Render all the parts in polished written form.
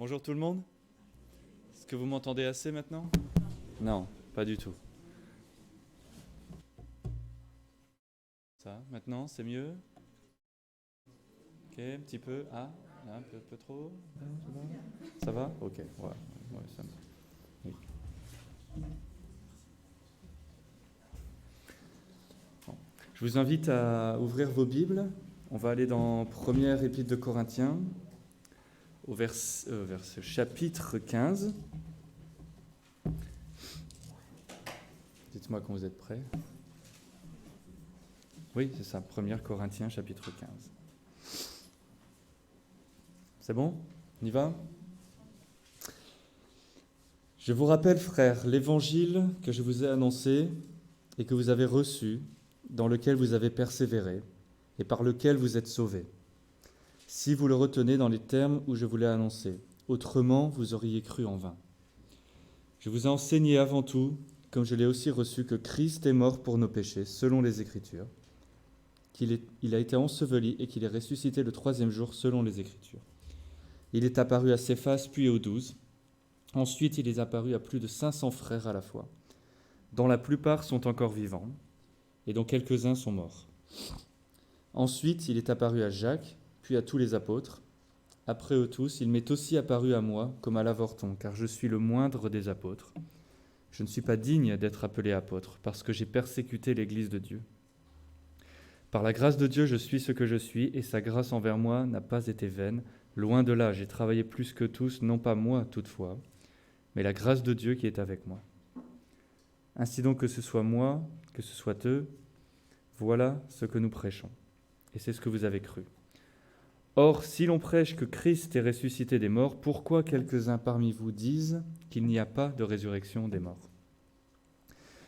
Bonjour tout le monde. Est-ce que vous m'entendez assez maintenant? Non, pas du tout. Ça, maintenant, c'est mieux? Ok, un petit peu. Ah, là, un peu trop. Ça va? Ok, ouais, ça va. Oui. Bon. Je vous invite à ouvrir vos Bibles. On va aller dans première épître de Corinthiens, au vers chapitre 15. Dites-moi quand vous êtes prêts. Oui, c'est ça, 1 Corinthiens, chapitre 15. C'est bon? On y va? Je vous rappelle, frères, l'évangile que je vous ai annoncé et que vous avez reçu, dans lequel vous avez persévéré et par lequel vous êtes sauvés, si vous le retenez dans les termes où je vous l'ai annoncé. Autrement, vous auriez cru en vain. Je vous ai enseigné avant tout, comme je l'ai aussi reçu, que Christ est mort pour nos péchés, selon les Écritures, qu'il a été enseveli et qu'il est ressuscité le troisième jour, selon les Écritures. Il est apparu à Céphas, puis aux 12. Ensuite, il est apparu à plus de 500 frères à la fois, dont la plupart sont encore vivants, et dont quelques-uns sont morts. Ensuite, il est apparu à Jacques, puis à tous les apôtres. Après eux tous, il m'est aussi apparu à moi, comme à l'avorton, car je suis le moindre des apôtres. Je ne suis pas digne d'être appelé apôtre, parce que j'ai persécuté l'Église de Dieu. Par la grâce de Dieu, je suis ce que je suis, et sa grâce envers moi n'a pas été vaine. Loin de là, j'ai travaillé plus que tous, non pas moi toutefois, mais la grâce de Dieu qui est avec moi. Ainsi donc, que ce soit moi, que ce soit eux, voilà ce que nous prêchons, et c'est ce que vous avez cru. Or, si l'on prêche que Christ est ressuscité des morts, pourquoi quelques-uns parmi vous disent qu'il n'y a pas de résurrection des morts?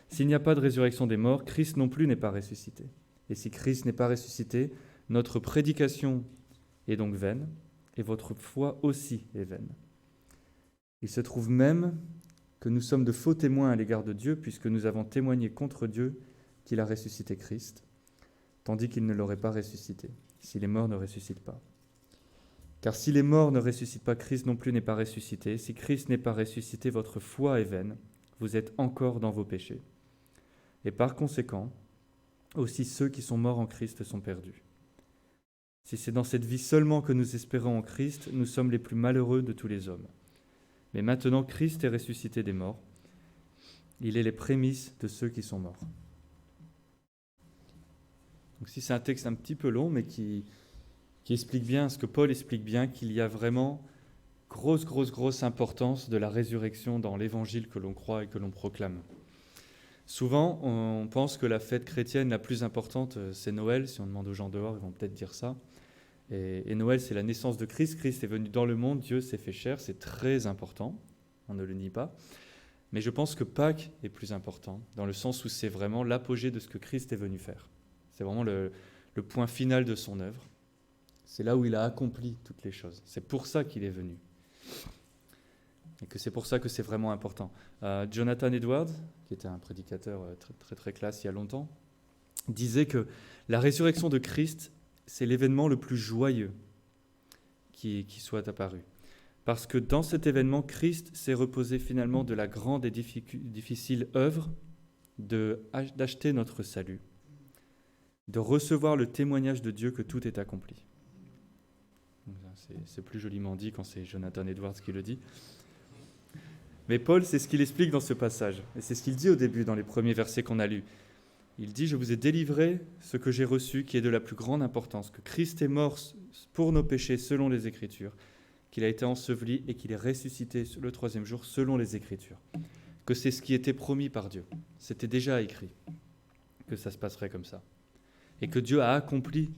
S'il n'y a pas de résurrection des morts, Christ non plus n'est pas ressuscité. Et si Christ n'est pas ressuscité, notre prédication est donc vaine, et votre foi aussi est vaine. Il se trouve même que nous sommes de faux témoins à l'égard de Dieu, puisque nous avons témoigné contre Dieu qu'il a ressuscité Christ, tandis qu'il ne l'aurait pas ressuscité, si les morts ne ressuscitent pas. Car si les morts ne ressuscitent pas, Christ non plus n'est pas ressuscité. Si Christ n'est pas ressuscité, votre foi est vaine, vous êtes encore dans vos péchés. Et par conséquent, aussi ceux qui sont morts en Christ sont perdus. Si c'est dans cette vie seulement que nous espérons en Christ, nous sommes les plus malheureux de tous les hommes. Mais maintenant, Christ est ressuscité des morts. Il est les prémices de ceux qui sont morts. Donc si c'est un texte un petit peu long, mais qui explique bien, ce que Paul explique bien, qu'il y a vraiment grosse importance de la résurrection dans l'évangile que l'on croit et que l'on proclame. Souvent, on pense que la fête chrétienne la plus importante, c'est Noël. Si on demande aux gens dehors, ils vont peut-être dire ça. Et Noël, c'est la naissance de Christ. Christ est venu dans le monde, Dieu s'est fait chair, c'est très important, on ne le nie pas. Mais je pense que Pâques est plus important, dans le sens où c'est vraiment l'apogée de ce que Christ est venu faire. C'est vraiment le point final de son œuvre. C'est là où il a accompli toutes les choses. C'est pour ça qu'il est venu. Et que c'est pour ça que c'est vraiment important. Jonathan Edwards, qui était un prédicateur très classe il y a longtemps, disait que la résurrection de Christ, c'est l'événement le plus joyeux qui soit apparu. Parce que dans cet événement, Christ s'est reposé finalement de la grande et difficile œuvre d'acheter notre salut, de recevoir le témoignage de Dieu que tout est accompli. C'est plus joliment dit quand c'est Jonathan Edwards qui le dit. Mais Paul, c'est ce qu'il explique dans ce passage. Et c'est ce qu'il dit au début, dans les premiers versets qu'on a lus. Il dit « Je vous ai délivré ce que j'ai reçu, qui est de la plus grande importance, que Christ est mort pour nos péchés selon les Écritures, qu'il a été enseveli et qu'il est ressuscité le troisième jour selon les Écritures. Que c'est ce qui était promis par Dieu. C'était déjà écrit que ça se passerait comme ça. Et que Dieu a accompli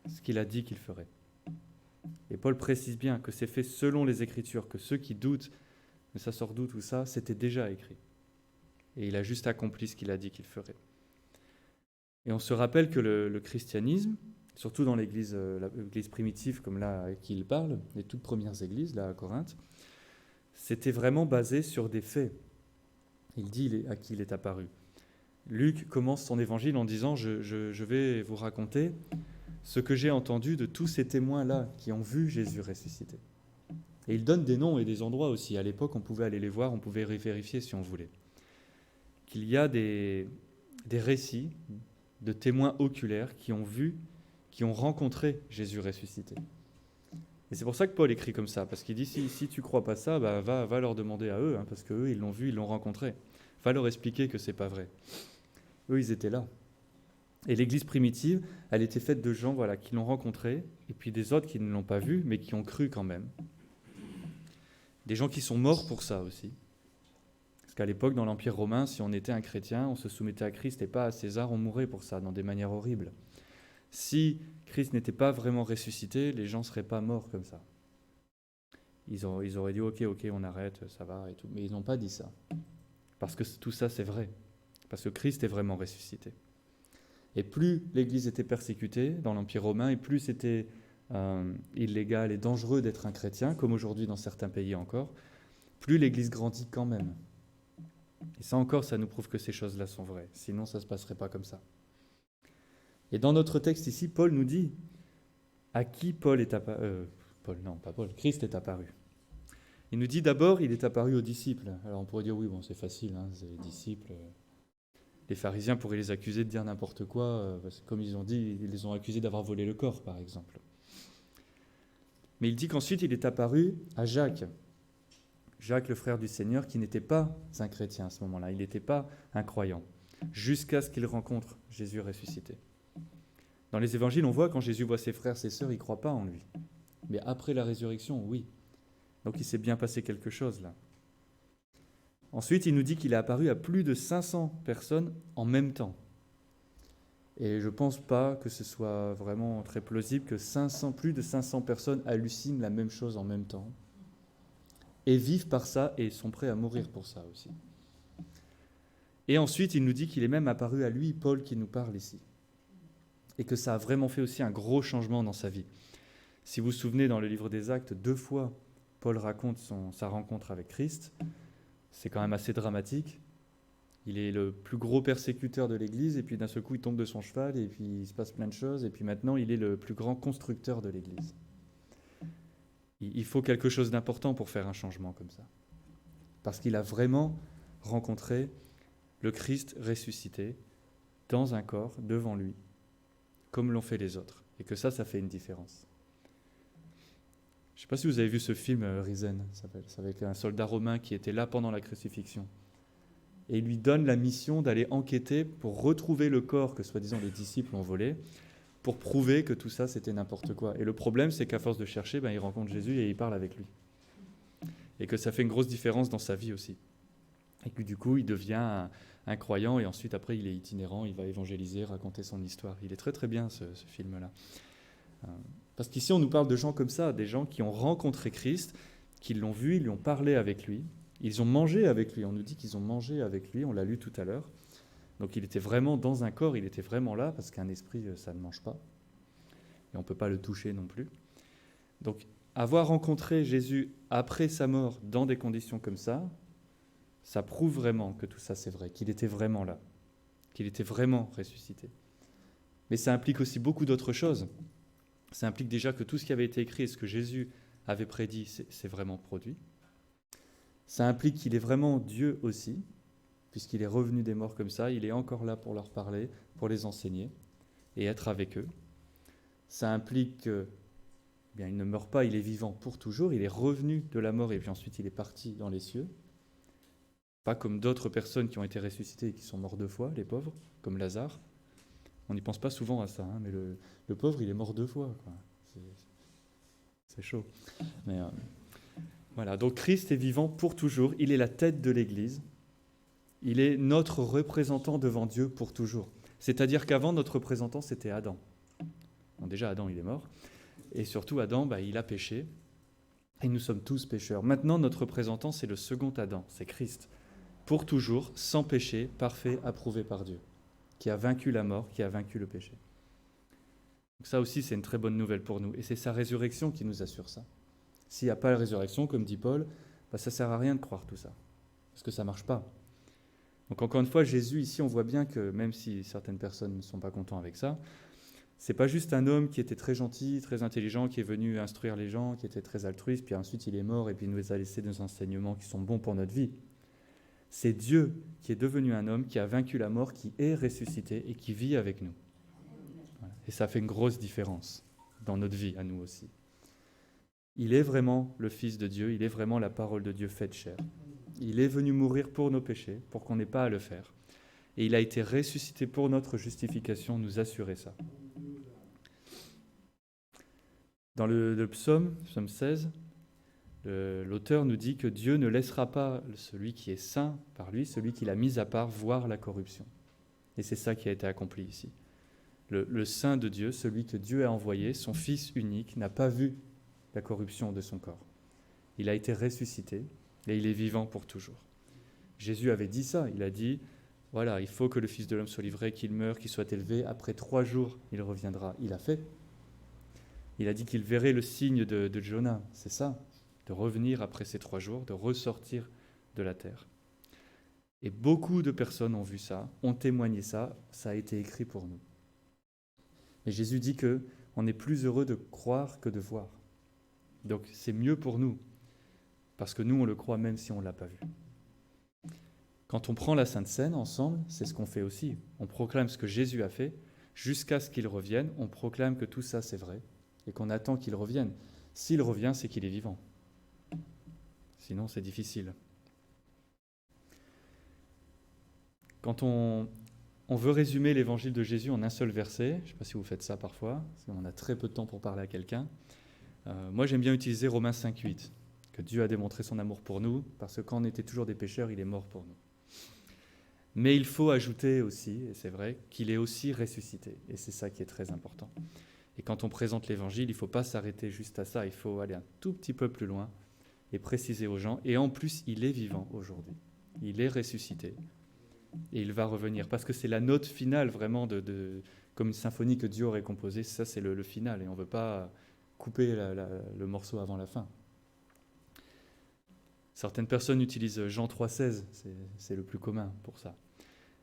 ce qu'il a dit qu'il ferait. Et Paul précise bien que c'est fait selon les Écritures, que ceux qui doutent, mais ça sort d'où tout ça, c'était déjà écrit. Et il a juste accompli ce qu'il a dit qu'il ferait. Et on se rappelle que le christianisme, surtout dans l'église primitive comme là à qui il parle, les toutes premières églises là à Corinthe, c'était vraiment basé sur des faits. Il dit à qui il est apparu. Luc commence son évangile en disant « Je vais vous raconter ce que j'ai entendu de tous ces témoins-là qui ont vu Jésus ressuscité. » Et il donne des noms et des endroits aussi. À l'époque, on pouvait aller les voir, on pouvait vérifier si on voulait. Qu'il y a des récits de témoins oculaires qui ont vu, qui ont rencontré Jésus ressuscité. Et c'est pour ça que Paul écrit comme ça, parce qu'il dit, si tu ne crois pas ça, va leur demander à eux, parce qu'eux, ils l'ont vu, ils l'ont rencontré. Va leur expliquer que ce n'est pas vrai. Eux, ils étaient là. Et l'Église primitive, elle était faite de gens qui l'ont rencontré, et puis des autres qui ne l'ont pas vu, mais qui ont cru quand même. Des gens qui sont morts pour ça aussi. Parce qu'à l'époque, dans l'Empire romain, si on était un chrétien, on se soumettait à Christ et pas à César, on mourait pour ça, dans des manières horribles. Si Christ n'était pas vraiment ressuscité, les gens ne seraient pas morts comme ça. Ils auraient dit ok, on arrête, ça va et tout. Mais ils n'ont pas dit ça. Parce que tout ça, c'est vrai. Parce que Christ est vraiment ressuscité. Et plus l'Église était persécutée dans l'Empire romain, et plus c'était illégal et dangereux d'être un chrétien, comme aujourd'hui dans certains pays encore, plus l'Église grandit quand même. Et ça encore, ça nous prouve que ces choses-là sont vraies. Sinon, ça ne se passerait pas comme ça. Et dans notre texte ici, Paul nous dit à qui Christ est apparu. Il nous dit d'abord, il est apparu aux disciples. Alors on pourrait dire, oui, c'est facile, c'est les disciples. Les pharisiens pourraient les accuser de dire n'importe quoi, parce que comme ils ont dit, ils les ont accusés d'avoir volé le corps, par exemple. Mais il dit qu'ensuite, il est apparu à Jacques. Jacques, le frère du Seigneur, qui n'était pas un chrétien à ce moment-là, il n'était pas un croyant, jusqu'à ce qu'il rencontre Jésus ressuscité. Dans les évangiles, on voit quand Jésus voit ses frères, ses sœurs, il ne croit pas en lui. Mais après la résurrection, oui. Donc il s'est bien passé quelque chose là. Ensuite, il nous dit qu'il est apparu à plus de 500 personnes en même temps. Et je ne pense pas que ce soit vraiment très plausible que plus de 500 personnes hallucinent la même chose en même temps et vivent par ça et sont prêts à mourir pour ça aussi. Et ensuite, il nous dit qu'il est même apparu à lui, Paul, qui nous parle ici. Et que ça a vraiment fait aussi un gros changement dans sa vie. Si vous vous souvenez, dans le livre des Actes, 2 fois, Paul raconte sa rencontre avec Christ. C'est quand même assez dramatique. Il est le plus gros persécuteur de l'Église, et puis d'un seul coup, il tombe de son cheval, et puis il se passe plein de choses, et puis maintenant, il est le plus grand constructeur de l'Église. Il faut quelque chose d'important pour faire un changement comme ça. Parce qu'il a vraiment rencontré le Christ ressuscité dans un corps, devant lui, comme l'ont fait les autres. Et que ça fait une différence. Je ne sais pas si vous avez vu ce film, Risen, c'est avec un soldat romain qui était là pendant la crucifixion. Et il lui donne la mission d'aller enquêter pour retrouver le corps que, soi-disant, les disciples ont volé, pour prouver que tout ça, c'était n'importe quoi. Et le problème, c'est qu'à force de chercher, il rencontre Jésus et il parle avec lui. Et que ça fait une grosse différence dans sa vie aussi. Et que du coup, il devient un croyant, et ensuite, après, il est itinérant, il va évangéliser, raconter son histoire. Il est très très bien, ce film-là. Parce qu'ici, on nous parle de gens comme ça, des gens qui ont rencontré Christ, qui l'ont vu, ils lui ont parlé avec lui, ils ont mangé avec lui. On nous dit qu'ils ont mangé avec lui, on l'a lu tout à l'heure. Donc il était vraiment dans un corps, il était vraiment là, parce qu'un esprit, ça ne mange pas. Et on ne peut pas le toucher non plus. Donc avoir rencontré Jésus après sa mort dans des conditions comme ça prouve vraiment que tout ça c'est vrai, qu'il était vraiment là, qu'il était vraiment ressuscité. Mais ça implique aussi beaucoup d'autres choses. Ça implique déjà que tout ce qui avait été écrit et ce que Jésus avait prédit, c'est vraiment produit. Ça implique qu'il est vraiment Dieu aussi, puisqu'il est revenu des morts comme ça, il est encore là pour leur parler, pour les enseigner et être avec eux. Ça implique qu'il ne meurt pas, il est vivant pour toujours, il est revenu de la mort et puis ensuite il est parti dans les cieux. Pas comme d'autres personnes qui ont été ressuscitées et qui sont morts 2 fois, les pauvres, comme Lazare. On n'y pense pas souvent à ça, mais le pauvre, il est mort 2 fois, quoi. C'est chaud. Mais voilà, donc Christ est vivant pour toujours, il est la tête de l'Église, il est notre représentant devant Dieu pour toujours. C'est-à-dire qu'avant, notre représentant, c'était Adam. Bon, déjà, Adam, il est mort, et surtout, Adam, il a péché, et nous sommes tous pécheurs. Maintenant, notre représentant, c'est le second Adam, c'est Christ, pour toujours, sans péché, parfait, approuvé par Dieu, qui a vaincu la mort, qui a vaincu le péché. Donc ça aussi, c'est une très bonne nouvelle pour nous. Et c'est sa résurrection qui nous assure ça. S'il n'y a pas la résurrection, comme dit Paul, ça ne sert à rien de croire tout ça, parce que ça ne marche pas. Donc encore une fois, Jésus, ici, on voit bien que, même si certaines personnes ne sont pas contentes avec ça, C'est pas juste un homme qui était très gentil, très intelligent, qui est venu instruire les gens, qui était très altruiste, puis ensuite il est mort et puis il nous a laissé des enseignements qui sont bons pour notre vie. C'est Dieu qui est devenu un homme, qui a vaincu la mort, qui est ressuscité et qui vit avec nous. Voilà. Et ça fait une grosse différence dans notre vie, à nous aussi. Il est vraiment le Fils de Dieu, il est vraiment la parole de Dieu faite chair. Il est venu mourir pour nos péchés, pour qu'on n'ait pas à le faire. Et il a été ressuscité pour notre justification, nous assurer ça. Dans le psaume 16, l'auteur nous dit que Dieu ne laissera pas celui qui est saint par lui, celui qu'il a mis à part, voir la corruption. Et c'est ça qui a été accompli ici. Le saint de Dieu, celui que Dieu a envoyé, son Fils unique, n'a pas vu la corruption de son corps. Il a été ressuscité et il est vivant pour toujours. Jésus avait dit ça, il a dit, voilà, il faut que le Fils de l'homme soit livré, qu'il meure, qu'il soit élevé, après 3 jours, il reviendra. Il a fait. Il a dit qu'il verrait le signe de Jonas, c'est ça, de revenir après ces 3 jours, de ressortir de la terre. Et beaucoup de personnes ont vu ça, ont témoigné ça, ça a été écrit pour nous. Et Jésus dit qu'on est plus heureux de croire que de voir. Donc c'est mieux pour nous, parce que nous on le croit même si on ne l'a pas vu. Quand on prend la Sainte Seine ensemble, c'est ce qu'on fait aussi. On proclame ce que Jésus a fait, jusqu'à ce qu'il revienne, on proclame que tout ça c'est vrai, et qu'on attend qu'il revienne. S'il revient, c'est qu'il est vivant. Sinon, c'est difficile. Quand on veut résumer l'évangile de Jésus en un seul verset, je ne sais pas si vous faites ça parfois, parce qu'on a très peu de temps pour parler à quelqu'un, moi j'aime bien utiliser Romains 5,8, que Dieu a démontré son amour pour nous, parce que quand on était toujours des pécheurs, il est mort pour nous. Mais il faut ajouter aussi, et c'est vrai, qu'il est aussi ressuscité, et c'est ça qui est très important. Et quand on présente l'évangile, il ne faut pas s'arrêter juste à ça, il faut aller un tout petit peu plus loin et préciser aux gens. Et en plus, il est vivant aujourd'hui. Il est ressuscité. Et il va revenir. Parce que c'est la note finale vraiment, comme une symphonie que Dieu aurait composée. Ça, c'est le final. Et on ne veut pas couper le morceau avant la fin. Certaines personnes utilisent Jean 3,16. C'est le plus commun pour ça.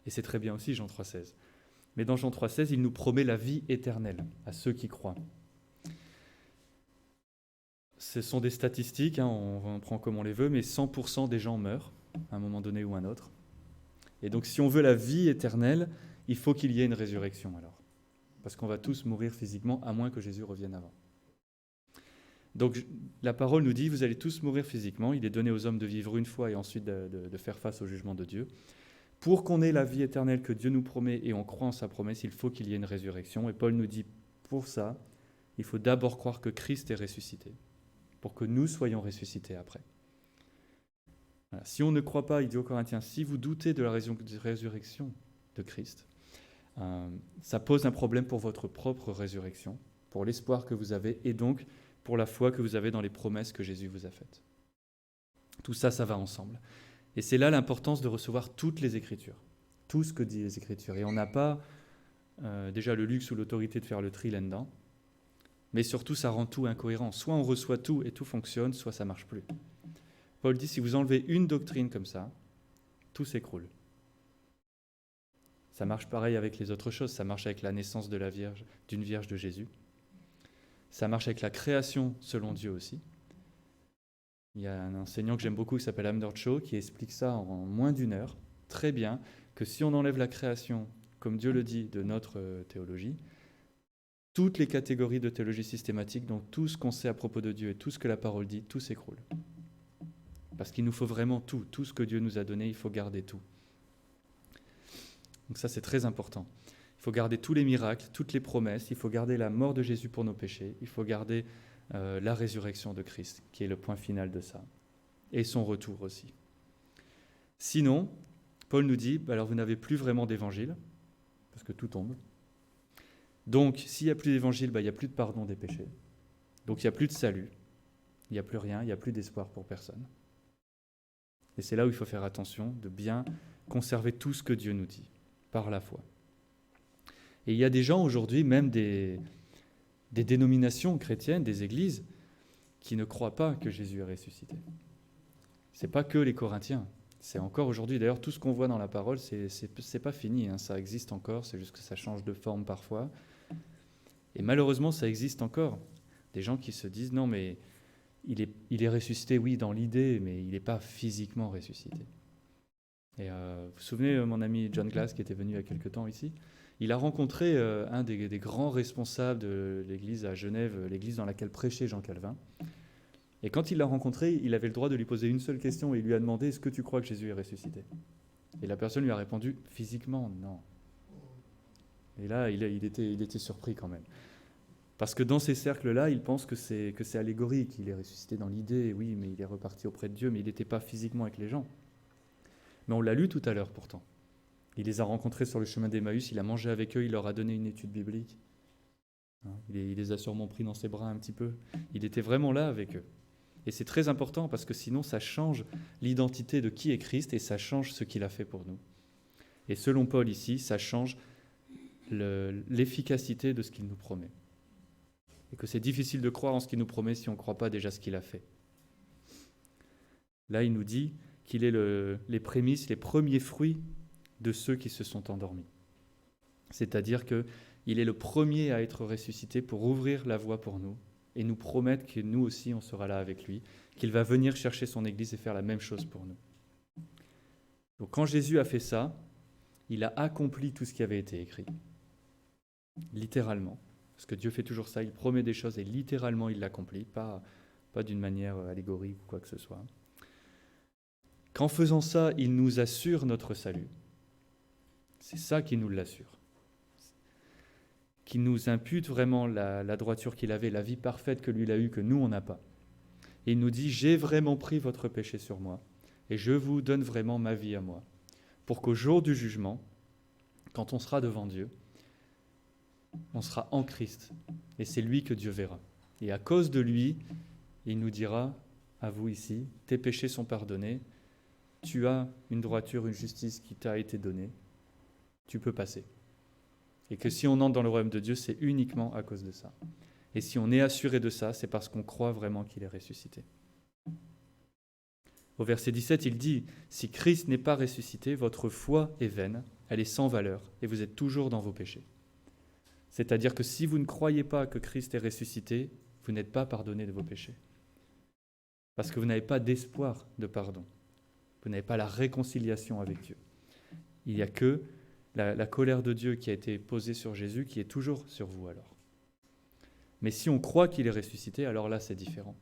Et c'est très bien aussi, Jean 3,16. Mais dans Jean 3,16, il nous promet la vie éternelle à ceux qui croient. Ce sont des statistiques, on prend comme on les veut, mais 100% des gens meurent à un moment donné ou un autre. Et donc si on veut la vie éternelle, il faut qu'il y ait une résurrection alors. Parce qu'on va tous mourir physiquement, à moins que Jésus revienne avant. Donc la parole nous dit, vous allez tous mourir physiquement, il est donné aux hommes de vivre une fois et ensuite de faire face au jugement de Dieu. Pour qu'on ait la vie éternelle que Dieu nous promet et on croit en sa promesse, il faut qu'il y ait une résurrection. Et Paul nous dit, pour ça, il faut d'abord croire que Christ est ressuscité, pour que nous soyons ressuscités après. Voilà. Si on ne croit pas, il dit aux Corinthiens, si vous doutez de la résurrection de Christ, ça pose un problème pour votre propre résurrection, pour l'espoir que vous avez et donc pour la foi que vous avez dans les promesses que Jésus vous a faites. Tout ça, ça va ensemble. Et c'est là l'importance de recevoir toutes les Écritures, tout ce que disent les Écritures. Et on n'a pas déjà le luxe ou l'autorité de faire le tri là-dedans, mais surtout ça rend tout incohérent. Soit on reçoit tout et tout fonctionne, soit ça ne marche plus. Paul dit, si vous enlevez une doctrine comme ça, tout s'écroule. Ça marche pareil avec les autres choses, ça marche avec la naissance de d'une vierge de Jésus. Ça marche avec la création selon Dieu aussi. Il y a un enseignant que j'aime beaucoup qui s'appelle Amdor Cho qui explique ça en moins d'1 heure, très bien, que si on enlève la création, comme Dieu le dit, de notre théologie, toutes les catégories de théologie systématique, donc tout ce qu'on sait à propos de Dieu et tout ce que la parole dit, tout s'écroule. Parce qu'il nous faut vraiment tout ce que Dieu nous a donné, il faut garder tout. Donc ça, c'est très important. Il faut garder tous les miracles, toutes les promesses, il faut garder la mort de Jésus pour nos péchés, il faut garder la résurrection de Christ, qui est le point final de ça, et son retour aussi. Sinon, Paul nous dit, alors vous n'avez plus vraiment d'évangile, parce que tout tombe. Donc, s'il n'y a plus d'évangile, il n'y a plus de pardon des péchés. Donc, il n'y a plus de salut, il n'y a plus rien, il n'y a plus d'espoir pour personne. Et c'est là où il faut faire attention de bien conserver tout ce que Dieu nous dit, par la foi. Et il y a des gens aujourd'hui, même des dénominations chrétiennes, des églises, qui ne croient pas que Jésus est ressuscité. Ce n'est pas que les Corinthiens, c'est encore aujourd'hui. D'ailleurs, tout ce qu'on voit dans la parole, c'est pas fini, ça existe encore, c'est juste que ça change de forme parfois. Et malheureusement, ça existe encore. Des gens qui se disent, non mais il est ressuscité, oui, dans l'idée, mais il n'est pas physiquement ressuscité. Et vous vous souvenez, mon ami John Glass, qui était venu il y a quelque temps ici, il a rencontré un des grands responsables de l'église à Genève, l'église dans laquelle prêchait Jean Calvin. Et quand il l'a rencontré, il avait le droit de lui poser une seule question et il lui a demandé « Est-ce que tu crois que Jésus est ressuscité ?» Et la personne lui a répondu « Physiquement, non. » Et là, il était surpris quand même. Parce que dans ces cercles-là, ils pensent que c'est allégorique, qu'il est ressuscité dans l'idée, oui, mais il est reparti auprès de Dieu, mais il n'était pas physiquement avec les gens. Mais on l'a lu tout à l'heure pourtant. Il les a rencontrés sur le chemin d'Emmaüs, il a mangé avec eux, il leur a donné une étude biblique. Il les a sûrement pris dans ses bras un petit peu. Il était vraiment là avec eux. Et c'est très important parce que sinon ça change l'identité de qui est Christ et ça change ce qu'il a fait pour nous. Et selon Paul ici, ça change l'efficacité de ce qu'il nous promet. Et que c'est difficile de croire en ce qu'il nous promet si on ne croit pas déjà ce qu'il a fait. Là, il nous dit qu'il est les prémices, les premiers fruits de ceux qui se sont endormis. C'est-à-dire qu'il est le premier à être ressuscité pour ouvrir la voie pour nous et nous promettre que nous aussi, on sera là avec lui, qu'il va venir chercher son Église et faire la même chose pour nous. Donc quand Jésus a fait ça, il a accompli tout ce qui avait été écrit. Littéralement. Parce que Dieu fait toujours ça, il promet des choses et littéralement il l'accomplit, pas d'une manière allégorique ou quoi que ce soit. Qu'en faisant ça, il nous assure notre salut. C'est ça qui nous l'assure. Qui nous impute vraiment la droiture qu'il avait, la vie parfaite que lui il a eue, que nous on n'a pas. Et il nous dit, j'ai vraiment pris votre péché sur moi et je vous donne vraiment ma vie à moi. Pour qu'au jour du jugement, quand on sera devant Dieu, on sera en Christ. Et c'est lui que Dieu verra. Et à cause de lui, il nous dira, à vous ici, tes péchés sont pardonnés, tu as une droiture, une justice qui t'a été donnée, tu peux passer. Et que si on entre dans le royaume de Dieu, c'est uniquement à cause de ça. Et si on est assuré de ça, c'est parce qu'on croit vraiment qu'il est ressuscité. Au verset 17, il dit, « Si Christ n'est pas ressuscité, votre foi est vaine, elle est sans valeur, et vous êtes toujours dans vos péchés. » C'est-à-dire que si vous ne croyez pas que Christ est ressuscité, vous n'êtes pas pardonné de vos péchés. Parce que vous n'avez pas d'espoir de pardon. Vous n'avez pas la réconciliation avec Dieu. Il n'y a que la colère de Dieu qui a été posée sur Jésus qui est toujours sur vous alors. Mais si on croit qu'il est ressuscité, alors là c'est différent.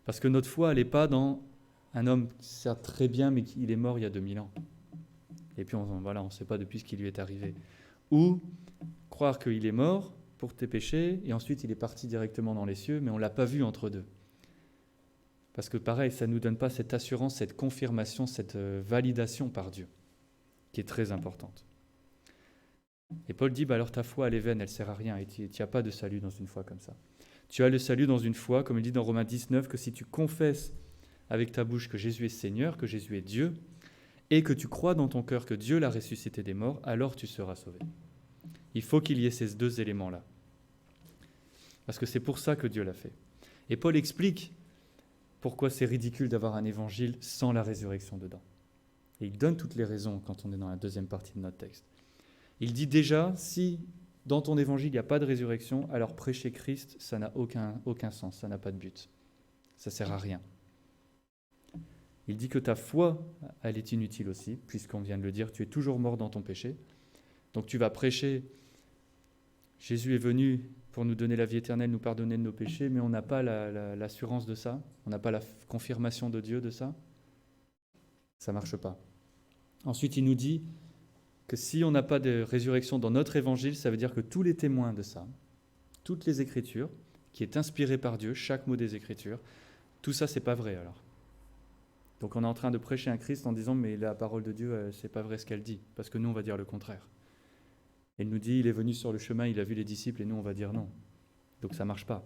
Parce que notre foi, elle n'est pas dans un homme, certes très bien, mais il est mort il y a 2000 ans. Et puis on ne sait pas depuis ce qui lui est arrivé. Ou croire qu'il est mort pour tes péchés, et ensuite il est parti directement dans les cieux, mais on ne l'a pas vu entre deux. Parce que pareil, ça ne nous donne pas cette assurance, cette confirmation, cette validation par Dieu, qui est très importante. Et Paul dit, alors ta foi, elle est vaine, elle ne sert à rien, et tu n'as pas de salut dans une foi comme ça. Tu as le salut dans une foi, comme il dit dans Romains 19, que si tu confesses avec ta bouche que Jésus est Seigneur, que Jésus est Dieu, et que tu crois dans ton cœur que Dieu l'a ressuscité des morts, alors tu seras sauvé. Il faut qu'il y ait ces deux éléments-là. Parce que c'est pour ça que Dieu l'a fait. Et Paul explique pourquoi c'est ridicule d'avoir un évangile sans la résurrection dedans. Et il donne toutes les raisons quand on est dans la deuxième partie de notre texte. Il dit déjà, si dans ton évangile il n'y a pas de résurrection, alors prêcher Christ, ça n'a aucun sens, ça n'a pas de but. Ça ne sert à rien. Il dit que ta foi, elle est inutile aussi, puisqu'on vient de le dire, tu es toujours mort dans ton péché. Donc tu vas prêcher, Jésus est venu pour nous donner la vie éternelle, nous pardonner de nos péchés, mais on n'a pas l'assurance de ça, on n'a pas la confirmation de Dieu de ça. Ça ne marche pas. Ensuite, il nous dit que si on n'a pas de résurrection dans notre évangile, ça veut dire que tous les témoins de ça, toutes les Écritures, qui est inspirée par Dieu, chaque mot des Écritures, tout ça, c'est pas vrai alors. Donc on est en train de prêcher un Christ en disant mais la parole de Dieu, c'est pas vrai ce qu'elle dit, parce que nous on va dire le contraire. Elle nous dit il est venu sur le chemin, il a vu les disciples et nous on va dire non. Donc ça marche pas.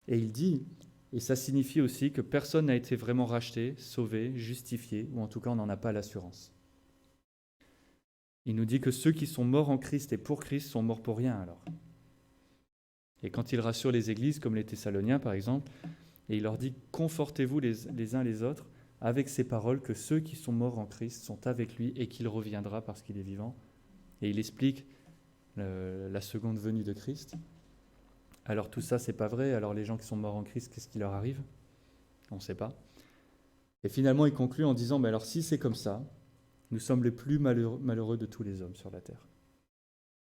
Et il dit, et ça signifie aussi que personne n'a été vraiment racheté, sauvé, justifié, ou en tout cas on n'en a pas l'assurance. Il nous dit que ceux qui sont morts en Christ et pour Christ sont morts pour rien alors. Et quand il rassure les églises, comme les Thessaloniens par exemple, et il leur dit « Confortez-vous les uns les autres avec ces paroles que ceux qui sont morts en Christ sont avec lui et qu'il reviendra parce qu'il est vivant. » Et il explique la seconde venue de Christ. Alors tout ça, c'est pas vrai. Alors les gens qui sont morts en Christ, qu'est-ce qui leur arrive? On ne sait pas. Et finalement, il conclut en disant, mais alors si c'est comme ça, nous sommes les plus malheureux de tous les hommes sur la terre.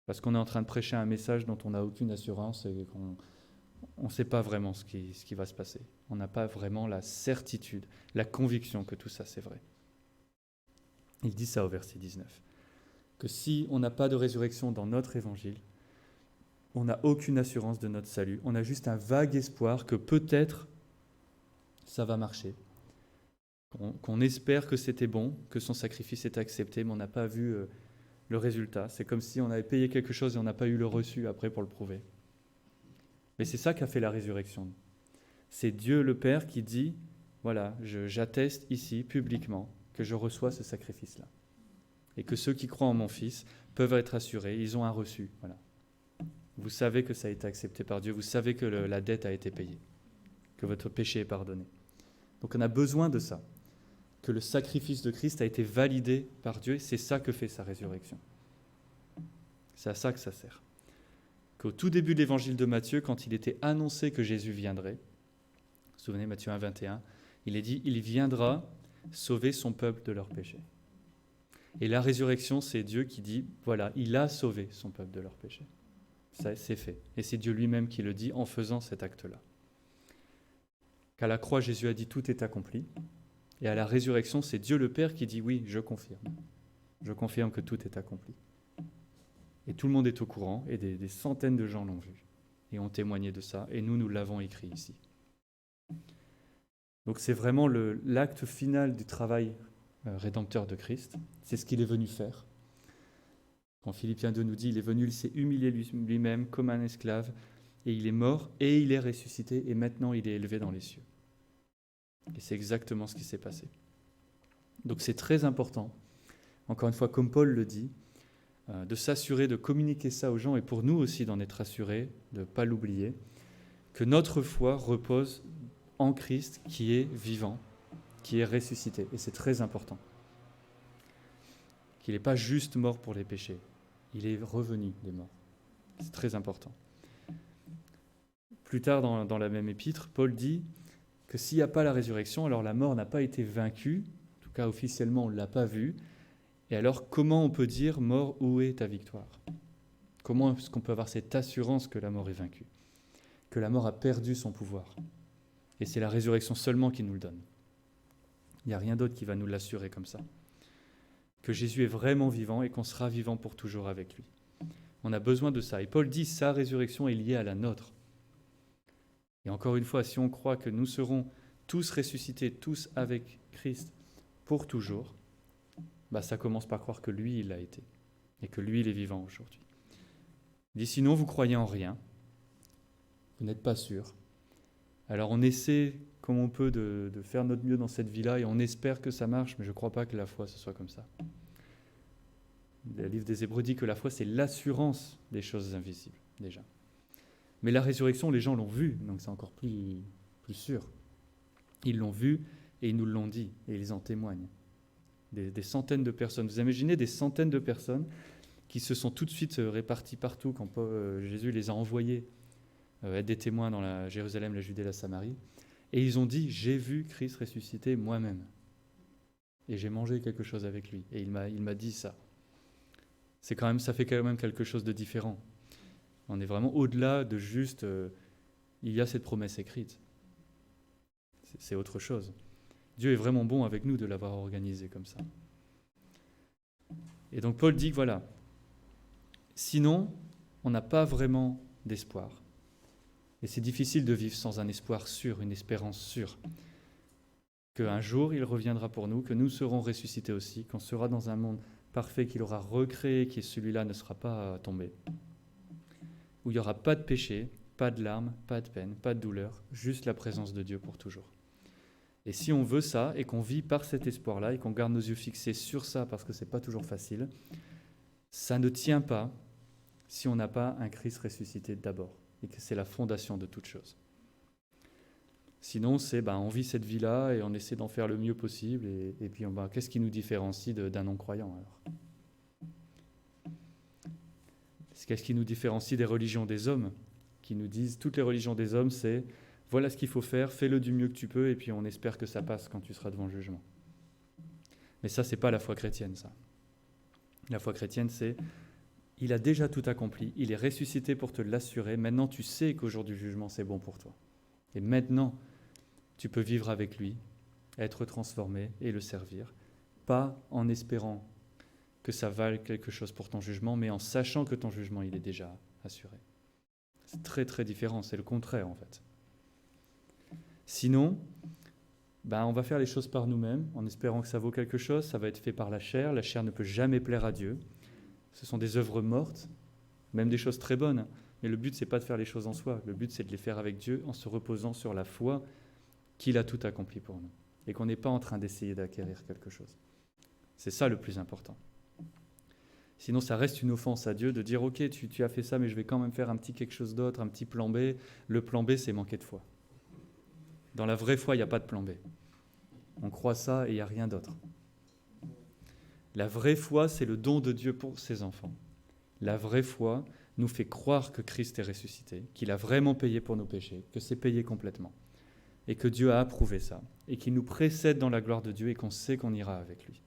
Parce qu'on est en train de prêcher un message dont on n'a aucune assurance et qu'on ne sait pas vraiment ce qui va se passer. On n'a pas vraiment la certitude, la conviction que tout ça c'est vrai. Il dit ça au verset 19, que si on n'a pas de résurrection dans notre évangile, on n'a aucune assurance de notre salut. On a juste un vague espoir que peut-être ça va marcher. Qu'on espère que c'était bon, que son sacrifice est accepté, mais on n'a pas vu le résultat. C'est comme si on avait payé quelque chose et on n'a pas eu le reçu après pour le prouver. Mais c'est ça qu'a fait la résurrection. C'est Dieu le Père qui dit, voilà, j'atteste ici publiquement que je reçois ce sacrifice-là. Et que ceux qui croient en mon Fils peuvent être assurés, ils ont un reçu. Voilà. Vous savez que ça a été accepté par Dieu, vous savez que la dette a été payée, que votre péché est pardonné. Donc on a besoin de ça, que le sacrifice de Christ a été validé par Dieu, et c'est ça que fait sa résurrection. C'est à ça que ça sert. Qu'au tout début de l'évangile de Matthieu, quand il était annoncé que Jésus viendrait, vous vous souvenez, Matthieu 1, 21, il est dit « Il viendra sauver son peuple de leurs péchés ». Et la résurrection, c'est Dieu qui dit « Voilà, il a sauvé son peuple de leurs péchés ». Ça, c'est fait. Et c'est Dieu lui-même qui le dit en faisant cet acte-là. Qu'à la croix, Jésus a dit « Tout est accompli ». Et à la résurrection, c'est Dieu le Père qui dit « Oui, je confirme. Je confirme que tout est accompli ». Et tout le monde est au courant, et des centaines de gens l'ont vu, et ont témoigné de ça, et nous l'avons écrit ici. Donc c'est vraiment l'acte final du travail rédempteur de Christ, c'est ce qu'il est venu faire. Quand Philippiens 2 nous dit, il est venu, il s'est humilié lui-même comme un esclave, et il est mort, et il est ressuscité, et maintenant il est élevé dans les cieux. Et c'est exactement ce qui s'est passé. Donc c'est très important, encore une fois, comme Paul le dit, de s'assurer de communiquer ça aux gens, et pour nous aussi d'en être assurés, de ne pas l'oublier, que notre foi repose en Christ qui est vivant, qui est ressuscité. Et c'est très important. Qu'il n'est pas juste mort pour les péchés. Il est revenu des morts. C'est très important. Plus tard dans la même épître, Paul dit que s'il n'y a pas la résurrection, alors la mort n'a pas été vaincue. En tout cas, officiellement, on ne l'a pas vue. Et alors, comment on peut dire « Mort, où est ta victoire ?» Comment est-ce qu'on peut avoir cette assurance que la mort est vaincue, que la mort a perdu son pouvoir? Et c'est la résurrection seulement qui nous le donne. Il n'y a rien d'autre qui va nous l'assurer comme ça. Que Jésus est vraiment vivant et qu'on sera vivant pour toujours avec lui. On a besoin de ça. Et Paul dit, sa résurrection est liée à la nôtre. Et encore une fois, si on croit que nous serons tous ressuscités, tous avec Christ pour toujours, ça commence par croire que lui, il l'a été. Et que lui, il est vivant aujourd'hui. Il dit, sinon, vous croyez en rien. Vous n'êtes pas sûr. Alors on essaie, comme on peut, de faire notre mieux dans cette vie-là, et on espère que ça marche, mais je ne crois pas que la foi, ce soit comme ça. Le livre des Hébreux dit que la foi, c'est l'assurance des choses invisibles, déjà. Mais la résurrection, les gens l'ont vue, donc c'est encore plus sûr. Ils l'ont vue, et ils nous l'ont dit, et ils en témoignent. Des centaines de personnes. Vous imaginez des centaines de personnes qui se sont tout de suite réparties partout quand Jésus les a envoyés être des témoins dans la Jérusalem, la Judée, la Samarie. Et ils ont dit, j'ai vu Christ ressusciter moi-même. Et j'ai mangé quelque chose avec lui. Et il m'a dit ça. Ça fait quand même quelque chose de différent. On est vraiment au-delà de juste, il y a cette promesse écrite. C'est autre chose. Dieu est vraiment bon avec nous de l'avoir organisé comme ça. Et donc Paul dit que voilà, sinon, on n'a pas vraiment d'espoir. Et c'est difficile de vivre sans un espoir sûr, une espérance sûre. Qu'un jour, il reviendra pour nous, que nous serons ressuscités aussi, qu'on sera dans un monde parfait qu'il aura recréé, qui celui-là ne sera pas tombé. Où il n'y aura pas de péché, pas de larmes, pas de peine, pas de douleur, juste la présence de Dieu pour toujours. Et si on veut ça, et qu'on vit par cet espoir-là, et qu'on garde nos yeux fixés sur ça, parce que ce n'est pas toujours facile, ça ne tient pas si on n'a pas un Christ ressuscité d'abord, et que c'est la fondation de toute chose. Sinon, on vit cette vie-là, et on essaie d'en faire le mieux possible, et puis qu'est-ce qui nous différencie d'un non-croyant alors ? Qu'est-ce qui nous différencie des religions des hommes, qui nous disent, toutes les religions des hommes, c'est « voilà ce qu'il faut faire, fais-le du mieux que tu peux, et puis on espère que ça passe quand tu seras devant le jugement. » Mais ça, c'est pas la foi chrétienne, ça. La foi chrétienne, c'est « il a déjà tout accompli, il est ressuscité pour te l'assurer, maintenant tu sais qu'au jour du jugement, c'est bon pour toi. Et maintenant, tu peux vivre avec lui, être transformé et le servir, pas en espérant que ça vale quelque chose pour ton jugement, mais en sachant que ton jugement, il est déjà assuré. » C'est très très différent, c'est le contraire en fait. Sinon, on va faire les choses par nous-mêmes, en espérant que ça vaut quelque chose, ça va être fait par la chair ne peut jamais plaire à Dieu. Ce sont des œuvres mortes, même des choses très bonnes, mais le but c'est pas de faire les choses en soi, le but c'est de les faire avec Dieu en se reposant sur la foi qu'il a tout accompli pour nous, et qu'on n'est pas en train d'essayer d'acquérir quelque chose. C'est ça le plus important. Sinon, ça reste une offense à Dieu de dire « Ok, tu as fait ça, mais je vais quand même faire un petit quelque chose d'autre, un petit plan B. » Le plan B, c'est manquer de foi. Dans la vraie foi, il n'y a pas de plan B. On croit ça et il n'y a rien d'autre. La vraie foi, c'est le don de Dieu pour ses enfants. La vraie foi nous fait croire que Christ est ressuscité, qu'il a vraiment payé pour nos péchés, que c'est payé complètement, et que Dieu a approuvé ça, et qu'il nous précède dans la gloire de Dieu et qu'on sait qu'on ira avec lui.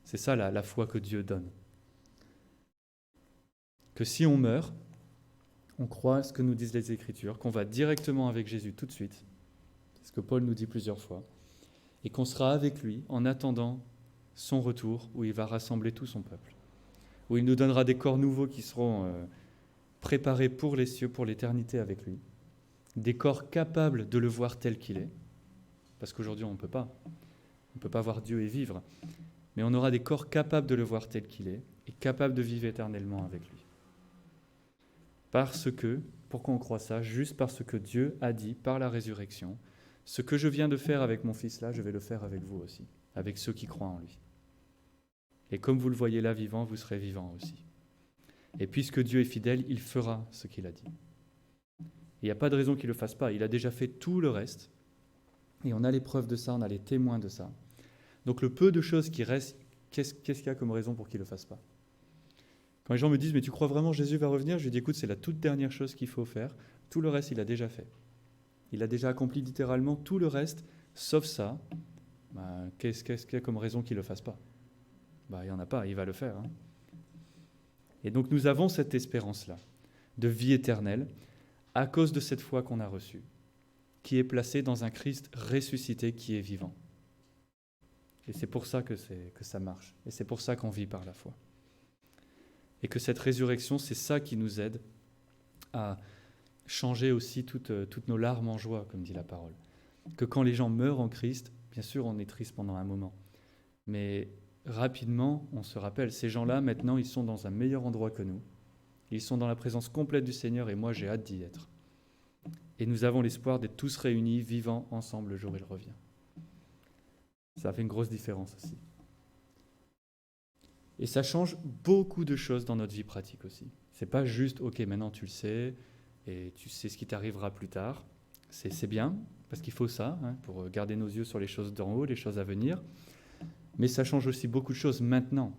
C'est ça la foi que Dieu donne. Que si on meurt, on croit ce que nous disent les Écritures, qu'on va directement avec Jésus tout de suite, c'est ce que Paul nous dit plusieurs fois, et qu'on sera avec lui en attendant son retour où il va rassembler tout son peuple, où il nous donnera des corps nouveaux qui seront préparés pour les cieux, pour l'éternité avec lui, des corps capables de le voir tel qu'il est, parce qu'aujourd'hui on ne peut pas voir Dieu et vivre, mais on aura des corps capables de le voir tel qu'il est et capables de vivre éternellement avec lui. Pourquoi on croit ça? Juste parce que Dieu a dit par la résurrection, ce que je viens de faire avec mon fils là, je vais le faire avec vous aussi, avec ceux qui croient en lui. Et comme vous le voyez là vivant, vous serez vivant aussi. Et puisque Dieu est fidèle, il fera ce qu'il a dit. Il n'y a pas de raison qu'il ne le fasse pas, il a déjà fait tout le reste, et on a les preuves de ça, on a les témoins de ça. Donc le peu de choses qui restent, qu'est-ce qu'il y a comme raison pour qu'il ne le fasse pas? Quand les gens me disent « mais tu crois vraiment que Jésus va revenir ?» Je lui dis « écoute, c'est la toute dernière chose qu'il faut faire. Tout le reste, il a déjà fait. Il a déjà accompli littéralement tout le reste, sauf ça. Qu'est-ce qu'il y a comme raison qu'il ne le fasse pas? Il n'y en a pas, il va le faire. Et donc nous avons cette espérance-là de vie éternelle à cause de cette foi qu'on a reçue, qui est placée dans un Christ ressuscité qui est vivant. Et c'est pour ça que ça marche. Et c'est pour ça qu'on vit par la foi. Et que cette résurrection, c'est ça qui nous aide à changer aussi toutes nos larmes en joie, comme dit la parole. Que quand les gens meurent en Christ, bien sûr, on est triste pendant un moment. Mais rapidement, on se rappelle, ces gens-là, maintenant, ils sont dans un meilleur endroit que nous. Ils sont dans la présence complète du Seigneur et moi, j'ai hâte d'y être. Et nous avons l'espoir d'être tous réunis, vivants ensemble le jour où il revient. Ça fait une grosse différence aussi. Et ça change beaucoup de choses dans notre vie pratique aussi. C'est pas juste, ok, maintenant tu le sais, et tu sais ce qui t'arrivera plus tard. C'est bien, parce qu'il faut ça, pour garder nos yeux sur les choses d'en haut, les choses à venir. Mais ça change aussi beaucoup de choses maintenant.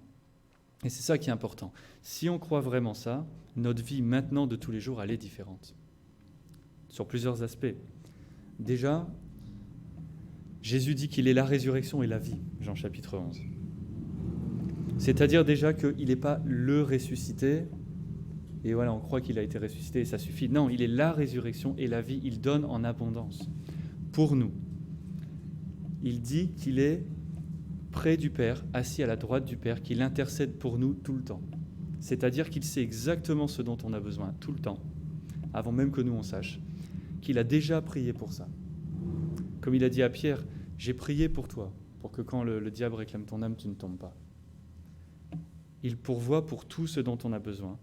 Et c'est ça qui est important. Si on croit vraiment ça, notre vie maintenant de tous les jours, elle est différente. Sur plusieurs aspects. Déjà, Jésus dit qu'il est la résurrection et la vie, Jean chapitre 11. C'est-à-dire déjà qu'il n'est pas le ressuscité, et voilà, on croit qu'il a été ressuscité et ça suffit. Non, il est la résurrection et la vie, il donne en abondance pour nous. Il dit qu'il est près du Père, assis à la droite du Père, qu'il intercède pour nous tout le temps. C'est-à-dire qu'il sait exactement ce dont on a besoin tout le temps, avant même que nous on sache, qu'il a déjà prié pour ça. Comme il a dit à Pierre, j'ai prié pour toi, pour que quand le diable réclame ton âme, tu ne tombes pas. Il pourvoit pour tout ce dont on a besoin.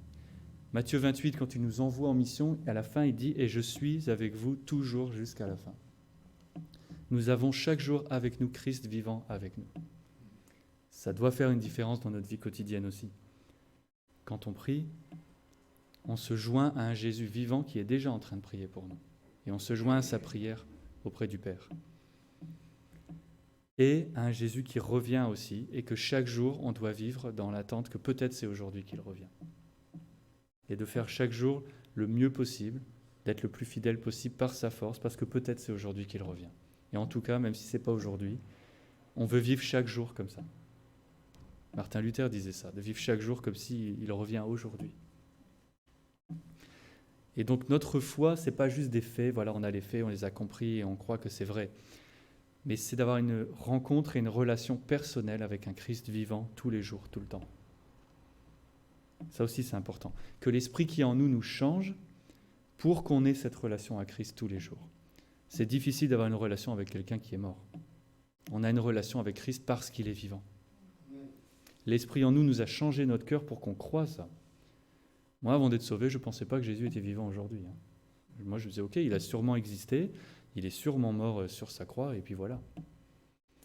Matthieu 28, quand il nous envoie en mission, à la fin, il dit « Et je suis avec vous toujours jusqu'à la fin ». Nous avons chaque jour avec nous Christ vivant avec nous. Ça doit faire une différence dans notre vie quotidienne aussi. Quand on prie, on se joint à un Jésus vivant qui est déjà en train de prier pour nous. Et on se joint à sa prière auprès du Père. Et à un Jésus qui revient aussi, et que chaque jour, on doit vivre dans l'attente que peut-être c'est aujourd'hui qu'il revient. et de faire chaque jour le mieux possible, d'être le plus fidèle possible par sa force, parce que peut-être c'est aujourd'hui qu'il revient. Et en tout cas, même si ce n'est pas aujourd'hui, on veut vivre chaque jour comme ça. Martin Luther disait ça, de vivre chaque jour comme s'il revient aujourd'hui. Et donc notre foi, ce n'est pas juste des faits, voilà, on a les faits, on les a compris et on croit que c'est vrai. Mais c'est d'avoir une rencontre et une relation personnelle avec un Christ vivant tous les jours, tout le temps. Ça aussi, c'est important. Que l'esprit qui est en nous nous change pour qu'on ait cette relation à Christ tous les jours. C'est difficile d'avoir une relation avec quelqu'un qui est mort. On a une relation avec Christ parce qu'il est vivant. L'esprit en nous a changé notre cœur pour qu'on croie ça. Moi, avant d'être sauvé, je ne pensais pas que Jésus était vivant aujourd'hui. Moi, je me disais, ok, il a sûrement existé, il est sûrement mort sur sa croix, et puis voilà.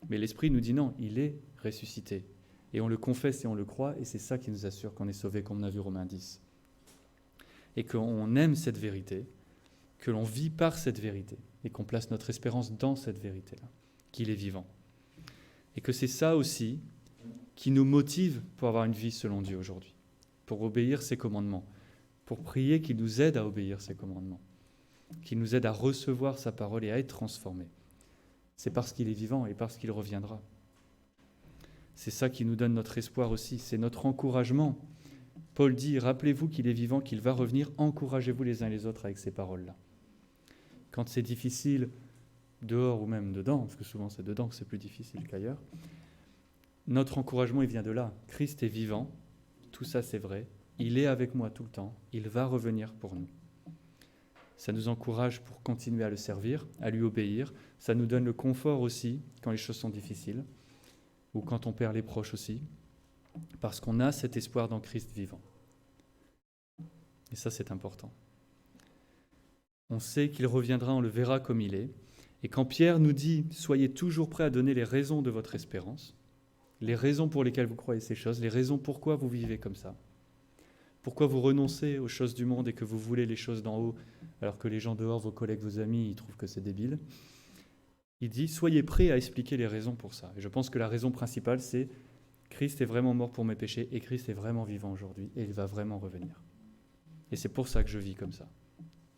Mais l'esprit nous dit non, il est ressuscité. Et on le confesse et on le croit, et c'est ça qui nous assure qu'on est sauvé, comme on a vu Romains 10. Et qu'on aime cette vérité, que l'on vit par cette vérité, et qu'on place notre espérance dans cette vérité-là, qu'il est vivant. Et que c'est ça aussi qui nous motive pour avoir une vie selon Dieu aujourd'hui, pour obéir ses commandements, pour prier qu'il nous aide à obéir ses commandements, qu'il nous aide à recevoir sa parole et à être transformés. C'est parce qu'il est vivant et parce qu'il reviendra. C'est ça qui nous donne notre espoir aussi, c'est notre encouragement. Paul dit, rappelez-vous qu'il est vivant, qu'il va revenir, encouragez-vous les uns les autres avec ces paroles-là. Quand c'est difficile, dehors ou même dedans, parce que souvent c'est dedans que c'est plus difficile qu'ailleurs, notre encouragement, il vient de là. Christ est vivant, tout ça c'est vrai, il est avec moi tout le temps, il va revenir pour nous. Ça nous encourage pour continuer à le servir, à lui obéir, ça nous donne le confort aussi quand les choses sont difficiles, ou quand on perd les proches aussi, parce qu'on a cet espoir dans Christ vivant. Et ça, c'est important. On sait qu'il reviendra, on le verra comme il est. Et quand Pierre nous dit « Soyez toujours prêts à donner les raisons de votre espérance », les raisons pour lesquelles vous croyez ces choses, les raisons pourquoi vous vivez comme ça, pourquoi vous renoncez aux choses du monde et que vous voulez les choses d'en haut, alors que les gens dehors, vos collègues, vos amis, ils trouvent que c'est débile. Il dit « Soyez prêts à expliquer les raisons pour ça ». Et je pense que la raison principale, c'est Christ est vraiment mort pour mes péchés et Christ est vraiment vivant aujourd'hui et il va vraiment revenir. Et c'est pour ça que je vis comme ça.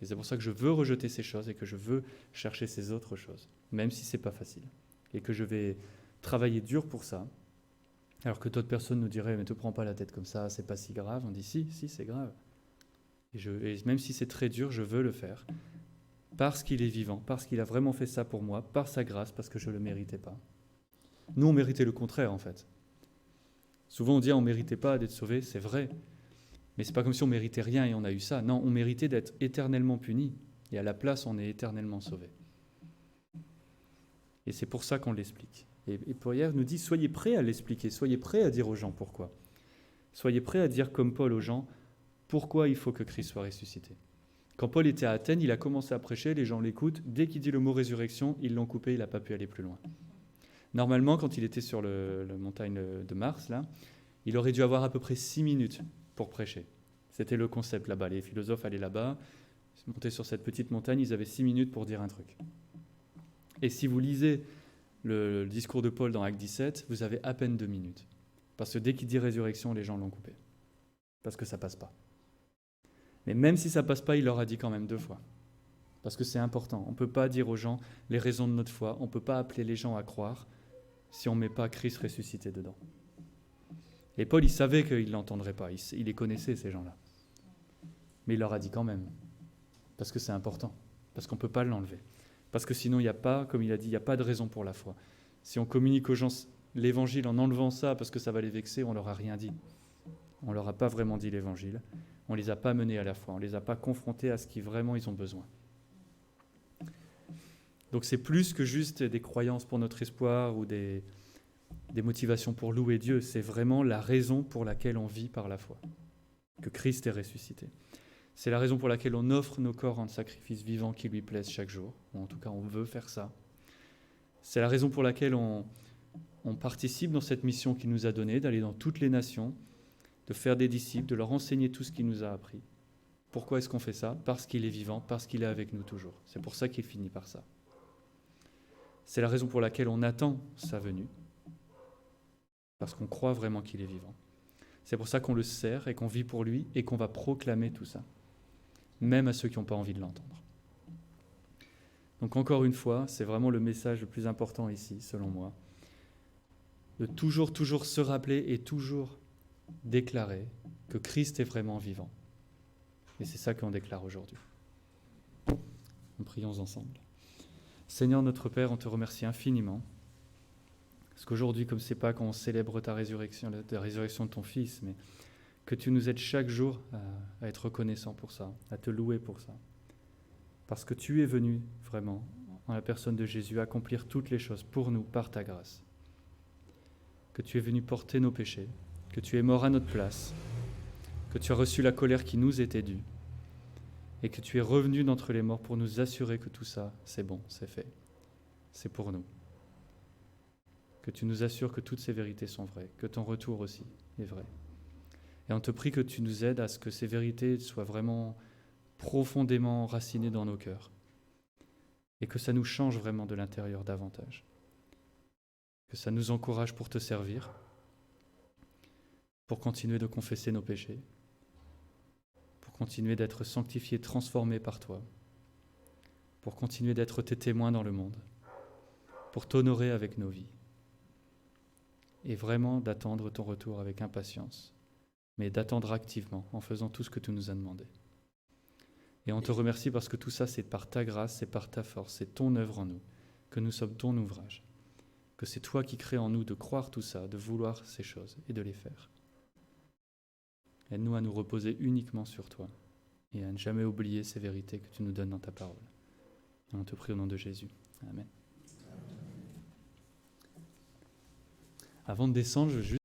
Et c'est pour ça que je veux rejeter ces choses et que je veux chercher ces autres choses, même si ce n'est pas facile. Et que je vais travailler dur pour ça, alors que d'autres personnes nous diraient « mais ne te prends pas la tête comme ça, c'est pas si grave ». On dit « si, c'est grave ». Et même si c'est très dur, je veux le faire, parce qu'il est vivant, parce qu'il a vraiment fait ça pour moi, par sa grâce, parce que je ne le méritais pas. Nous, on méritait le contraire, en fait. Souvent, on dit « on ne méritait pas d'être sauvé », c'est vrai. Mais ce n'est pas comme si on méritait rien et on a eu ça. Non, on méritait d'être éternellement puni. Et à la place, on est éternellement sauvé. Et c'est pour ça qu'on l'explique. Et Pierre nous dit, soyez prêts à l'expliquer, soyez prêts à dire aux gens pourquoi. Soyez prêts à dire comme Paul aux gens, pourquoi il faut que Christ soit ressuscité. Quand Paul était à Athènes, il a commencé à prêcher, les gens l'écoutent. Dès qu'il dit le mot résurrection, ils l'ont coupé, il n'a pas pu aller plus loin. Normalement, quand il était sur la montagne de Mars, là, il aurait dû avoir à peu près 6 minutes pour prêcher. C'était le concept là-bas. Les philosophes allaient là-bas, montaient sur cette petite montagne, ils avaient 6 minutes pour dire un truc. Et si vous lisez le discours de Paul dans Acte 17, vous avez à peine 2 minutes. Parce que dès qu'il dit résurrection, les gens l'ont coupé. Parce que ça passe pas. Mais même si ça passe pas, il leur a dit quand même 2 fois. Parce que c'est important. On ne peut pas dire aux gens les raisons de notre foi. On ne peut pas appeler les gens à croire si on ne met pas Christ ressuscité dedans. Et Paul, il savait qu'ils ne l'entendraient pas. Il les connaissait, ces gens-là. Mais il leur a dit quand même. Parce que c'est important. Parce qu'on ne peut pas l'enlever. Parce que sinon, il n'y a pas, comme il a dit, il n'y a pas de raison pour la foi. Si on communique aux gens l'évangile en enlevant ça parce que ça va les vexer, on ne leur a rien dit. On ne leur a pas vraiment dit l'évangile. On ne les a pas menés à la foi. On ne les a pas confrontés à ce qui vraiment ils ont besoin. Donc c'est plus que juste des croyances pour notre espoir ou des motivations pour louer Dieu. C'est vraiment la raison pour laquelle on vit par la foi. Que Christ est ressuscité. C'est la raison pour laquelle on offre nos corps en sacrifice vivant qui lui plaise chaque jour. Ou en tout cas, on veut faire ça. C'est la raison pour laquelle on participe dans cette mission qu'il nous a donnée, d'aller dans toutes les nations, de faire des disciples, de leur enseigner tout ce qu'il nous a appris. Pourquoi est-ce qu'on fait ça ? Parce qu'il est vivant, parce qu'il est avec nous toujours. C'est pour ça qu'il finit par ça. C'est la raison pour laquelle on attend sa venue, parce qu'on croit vraiment qu'il est vivant. C'est pour ça qu'on le sert et qu'on vit pour lui et qu'on va proclamer tout ça, même à ceux qui n'ont pas envie de l'entendre. Donc encore une fois, c'est vraiment le message le plus important ici, selon moi, de toujours se rappeler et toujours déclarer que Christ est vraiment vivant. Et c'est ça qu'on déclare aujourd'hui. Nous prions ensemble. Seigneur notre Père, on te remercie infiniment, parce qu'aujourd'hui, comme c'est pas qu'on célèbre ta résurrection, la résurrection de ton Fils, mais que tu nous aides chaque jour à être reconnaissant pour ça, à te louer pour ça. Parce que tu es venu vraiment, en la personne de Jésus, accomplir toutes les choses pour nous par ta grâce. Que tu es venu porter nos péchés, que tu es mort à notre place, que tu as reçu la colère qui nous était due, et que tu es revenu d'entre les morts pour nous assurer que tout ça, c'est bon, c'est fait, c'est pour nous. Que tu nous assures que toutes ces vérités sont vraies, que ton retour aussi est vrai. Et on te prie que tu nous aides à ce que ces vérités soient vraiment profondément enracinées dans nos cœurs, et que ça nous change vraiment de l'intérieur davantage. Que ça nous encourage pour te servir, pour continuer de confesser nos péchés, pour continuer d'être sanctifiés, transformés par toi, pour continuer d'être tes témoins dans le monde, pour t'honorer avec nos vies, et vraiment d'attendre ton retour avec impatience, mais d'attendre activement en faisant tout ce que tu nous as demandé. Et on te remercie parce que tout ça, c'est par ta grâce, c'est par ta force, c'est ton œuvre en nous, que nous sommes ton ouvrage, que c'est toi qui crées en nous de croire tout ça, de vouloir ces choses et de les faire. Aide-nous à nous reposer uniquement sur toi et à ne jamais oublier ces vérités que tu nous donnes dans ta parole. Et on te prie au nom de Jésus. Amen. Avant de descendre, je veux juste